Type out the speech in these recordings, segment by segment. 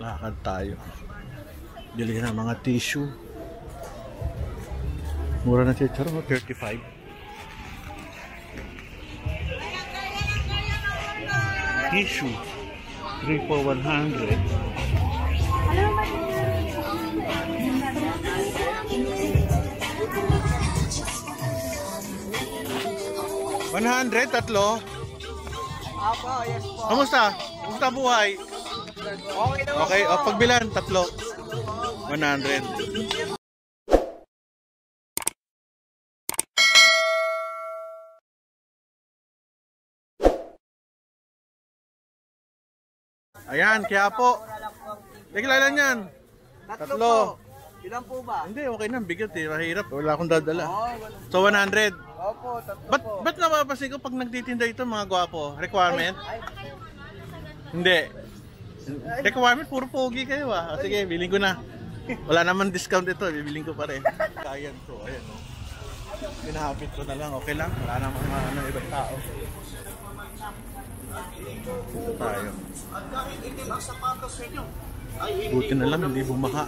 Lakad tayo. Bili na mga tissue. Mura na siya, 35. Tissue 3 for 100. 100, tatlo. Apo, yes po. Kamusta? Kamusta buhay? Okay naman Okay, po. o pagbilan, tatlo. 100. Ayan, kaya po. Bigla yan. Tatlo Tatlo. po. Ilan po ba? Hindi, okay na. Bigat eh. Mahirap. Wala akong dadala. Wala. So, 100. Opo, tatlo po. Ba't napapasin ko pag nagtitinda ito mga gwapo? Requirement? Ay, Hindi. Requirement, puro pogi kayo ah. Sige, biling ko na. Wala naman discount ito. Bibiling ko pa rin. Kayan to. Ayan. Pinahapit ko na lang. Okay lang. Wala naman ibang tao. Dito tayo. Buti na lang, hindi bumaha.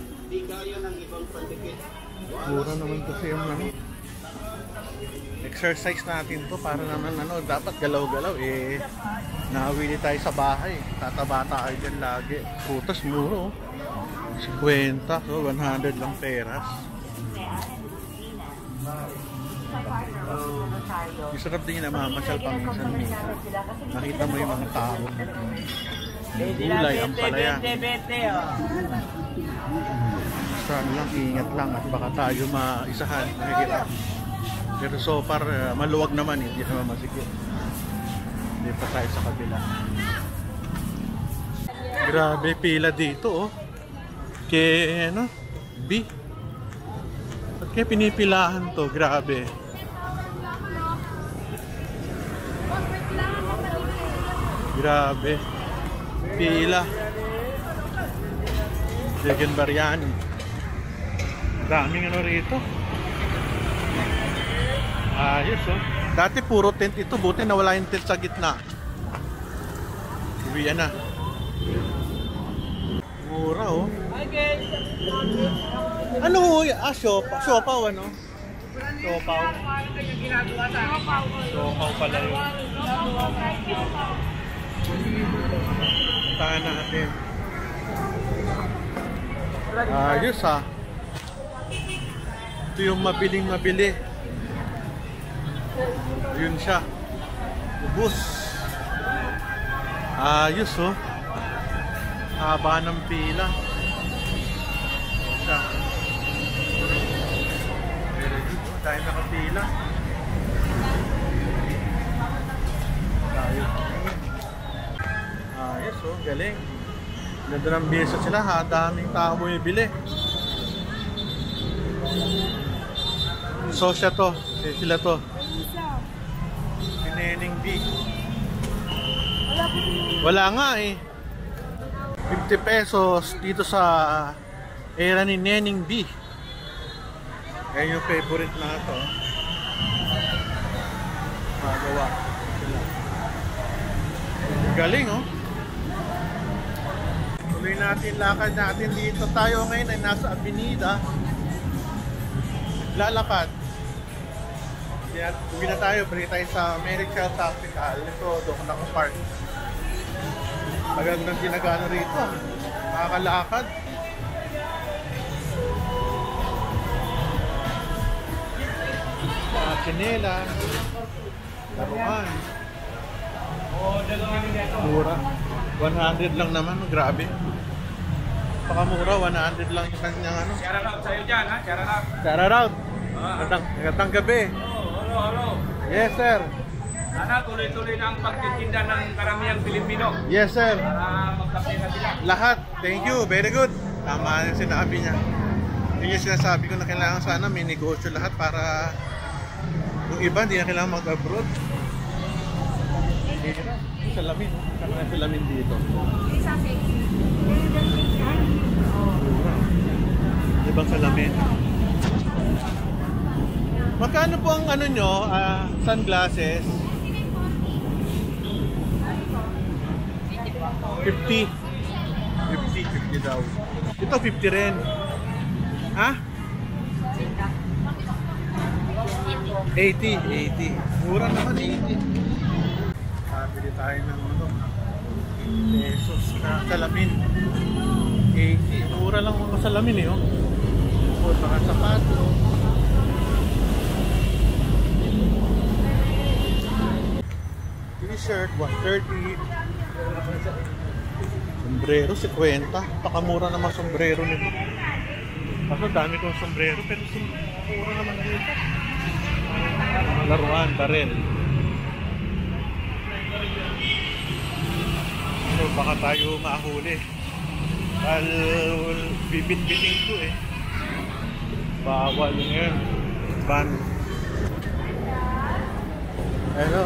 Mura naman kasi yung exercise natin to para naman dapat galaw-galaw eh. Nakawili tayo sa bahay. Tataba tayo dyan lagi. Putas muro. 50. So 100 lang peras. Isarap din yung namamasyal paminsan-minsan. Nakita mo yung mga tao. Gulay, ang palaya. Saan lang, ingat lang at baka tayo maisahan. Mahirap. Pero so far, maluwag naman, hindi naman masigit. Hindi pa tayo sa kabila. Grabe, pila dito oh. Kaya B. Ba't kaya pinipilahan to? Grabe. Grabe. Pila. Vegan biryani. Daming rito. Ayos oh. Dati puro tent ito. Buti nawala yung tent sa gitna. Uwian na. Mura oh. Ano ho? Siopaw ano? Siopaw. Siopaw pala yun. Puntahan natin. Ayos ha. Ito yung mabiling-mabili. Yun siya. Ubus. Ayos oh. Haba ng pila. Siya. Tayo nakapila. Ayos oh, galing. Ganda ng bisa sila ha, daming tao bumibili. So siya to, sila to. Neneng B. Wala nga eh. 50 pesos dito sa era ni Neneng B. Yan yung favorite na ito. Magawa sila. Galing oh. Tuloy natin lakad natin dito. Tayo ngayon ay nasa Avenida. Lalakad. Uwi na tayo. Balik tayo sa Mary Child's Hospital. Ito, doon ako park. Magandang ginagano rito. Makakalakad. Chinela. Laruan. Mura. 100 lang naman. Grabe. Pakamura. 100 lang yung kanyang ano. Shout out sa'yo dyan ha. Shout out. Shout out. Magandang gabi. Hello. Yes sir. Sana tuloy-tuloy na ang pagtitinda ng karamihang Pilipino. Yes sir. Para magkape na sila. Lahat. Thank you. Very good. Tama yung sinabi niya. Yun yung sinasabi ko na kailangan sana may negosyo lahat para yung iba hindi na kailangan mag-abroad. Salamin. Salamin dito. Ibang salamin. Magkano po ang ano nyo, sunglasses? 50. 50. 50 daw. Ito 50 rin. Ha? 80. Mura naman 80. Bili tayo ng ano, pesos na salamin. 80. Mura lang mga salamin eh. Oh. O, mga sapato. T-shirt, 130. Sombrero, 50. Pakamura naman sombrero nito. Kaso dami kong sombrero, pero mura naman dito. Mga laruan pa rin. So baka tayo mahuli. Dahil bibit-biting ko eh. Bawal yun. Ban. Hello.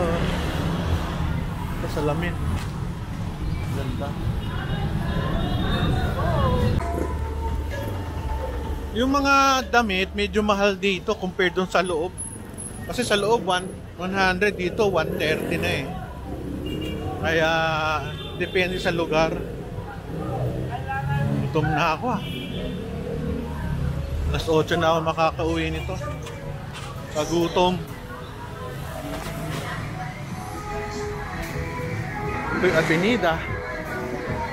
Ito salamin. Ganda. Yung mga damit medyo mahal dito compared dun sa loob. Kasi sa loob 100, dito 130 na eh. Kaya depende sa lugar. Gutom na ako ah. Alas 8 na ako makakauwi nito. Kagutom. Ito yung Avenida.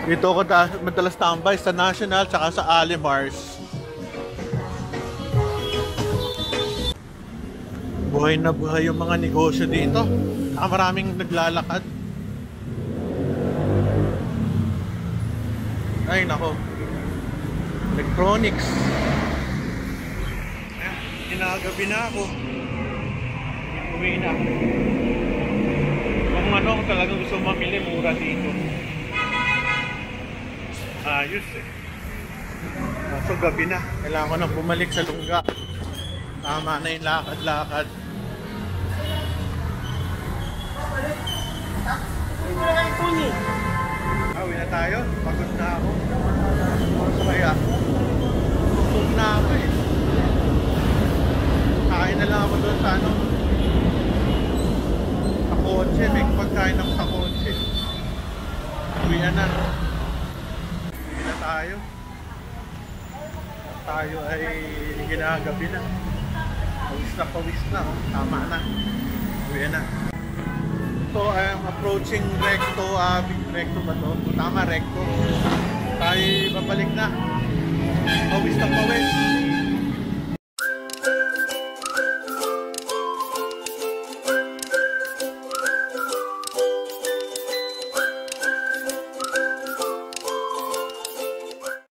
Dito ako madalas tambay sa National tsaka sa Alimars. Buhay na buhay yung mga negosyo dito. Maraming naglalakad. Ay nako. Electronics. Ayan, ginagabi na ako. Uwi na ako. Kung ano kung talagang gusto mamili, mura dito. Ayos eh. So gabi na. Kailangan ko nang bumalik sa lungga. Tama na yung lakad-lakad. Uwi na tayo. Pagod na ako. So kaya, busog na ako eh. Kain na lang ako doon sa ano. Sa kotse. May pagkain ako sa kotse. Uwi na. Uwi na tayo. Tayo ay ginagabi na. Pawis na. Tama na. Uwi na. So, I am approaching Recto. Recto ba to? Tama, Recto. Tayo babalik na. Pawis na pawis.